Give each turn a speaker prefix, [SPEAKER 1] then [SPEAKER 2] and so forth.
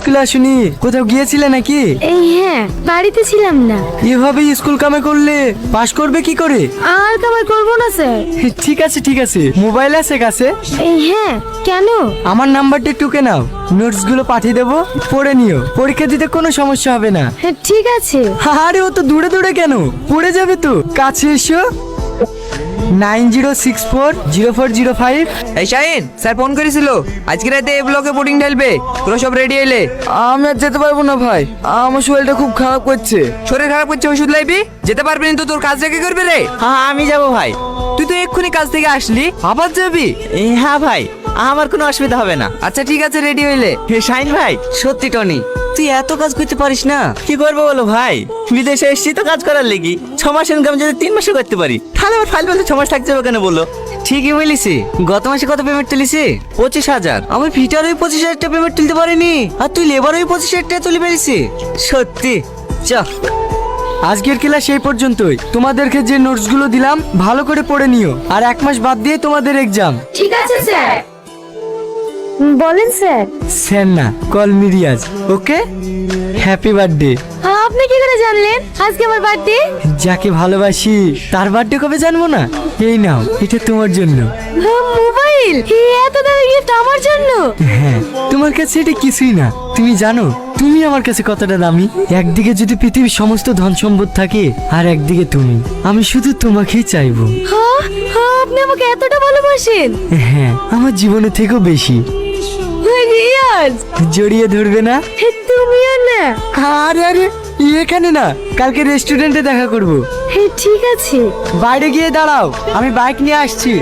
[SPEAKER 1] স্কুলে আসুনি? কোথাও গিয়েছিলে নাকি?
[SPEAKER 2] এই হ্যাঁ, বাড়িতে ছিলাম না।
[SPEAKER 1] এভাবে স্কুল কামে করলে পাশ করবে কি করে?
[SPEAKER 2] আর কামাই করবো না স্যার।
[SPEAKER 1] ঠিক আছে ঠিক আছে, মোবাইল আছে কাছে?
[SPEAKER 2] এই হ্যাঁ, কেন?
[SPEAKER 1] আমার নাম্বারটা টুকে নাও, নোটস গুলো পাঠিয়ে দেবো, পড়ে নিও, পরীক্ষা দিতে কোনো সমস্যা হবে না।
[SPEAKER 2] হ্যাঁ ঠিক আছে।
[SPEAKER 1] আরে ও তো দূরে দূরে কেন, পড়ে যাবে তো, কাছে এসো। 90640405।
[SPEAKER 3] এই শাহিন, স্যার ফোন করেছিল আজকে রাতে এই ব্লকে বোর্ডিং ঢালবে, তোরা সব রেডি এলে।
[SPEAKER 1] আমি আর যেতে পারবো না ভাই, আমার শরীরটা খুব খারাপ করছে।
[SPEAKER 3] শরীর খারাপ করছে, ওষুধ লাইবি? যেতে পারবি না তো তোর কাজ রেখে করবে রে?
[SPEAKER 4] হ্যাঁ আমি যাবো ভাই।
[SPEAKER 3] তুই তো এক্ষুনি কাজ থেকে আসলি, আবার যাবি?
[SPEAKER 4] হ্যাঁ ভাই, আমার কোনো অসুবিধা হবে না।
[SPEAKER 3] আচ্ছা ঠিক আছে, রেডি হইলে।
[SPEAKER 4] শাহিন ভাই,
[SPEAKER 3] সত্যি টনি, তুই এত কাজ করতে পারিস না?
[SPEAKER 4] কি করবো বলো ভাই, বিদেশে এসেছি তো কাজ করার লেগি। 6 মাস ইনকাম যদি 3 মাসে করতে পারি, তাহলে আমার ফাইল বলতে 6 মাস থাকতে হবে কেন বলো?
[SPEAKER 3] ঠিকই বলিস। গত মাসে কত পেমেন্ট তুলিস?
[SPEAKER 4] 25,000।
[SPEAKER 3] আমি ফিটার ওই 25,000 টাকা পেমেন্ট তুলতে পারিনি, আর তুই লেবার ওই 25,000 টাকা তুলে পেরেছিস। সত্যি চ।
[SPEAKER 1] আজকের ক্লাস এই পর্যন্তই। তোমাদেরকে যে নোটস গুলো দিলাম ভালো করে পড়ে নিও, আর 1 মাস বাদ দিয়ে তোমাদের এক্সাম।
[SPEAKER 2] ঠিক আছে স্যার। বলেন স্যার।
[SPEAKER 1] স্যার না, কল মি রিয়াজ। ওকে, হ্যাপি বার্থডে।
[SPEAKER 2] আপনি কি করে জানলেন আজকে আমার বার্থডে?
[SPEAKER 1] যাকে ভালোবাসি তার বার্থডে কবে জানবো না? এই নাও, এটা তোমার জন্য।
[SPEAKER 2] মোবাইল? এত দামি গিফট আমার জন্য?
[SPEAKER 1] হ্যাঁ, তোমার কাছে এটা কিছুই না। তুমি জানো তুমি আমার কাছে কতটা দামি? একদিকে যদি পৃথিবীর সমস্ত ধন সম্পদ থাকে, আর একদিকে তুমি। আমি শুধু তোমাকেই চাইবো।
[SPEAKER 2] হ্যাঁ, আপনি আমাকে এতটা ভালোবাসেন?
[SPEAKER 1] হ্যাঁ, আমার জীবনের থেকেও বেশি।
[SPEAKER 2] রিয়াজ,
[SPEAKER 1] জড়িয়ে ধরবে না?
[SPEAKER 2] তুমিও না?
[SPEAKER 1] আরে আরে, এখানে না, কালকে রেস্টুরেন্টে দেখা করব।
[SPEAKER 2] ঠিক আছে।
[SPEAKER 1] বাইরে গিয়ে দাঁড়াও, আমি বাইক নিয়ে আসছি।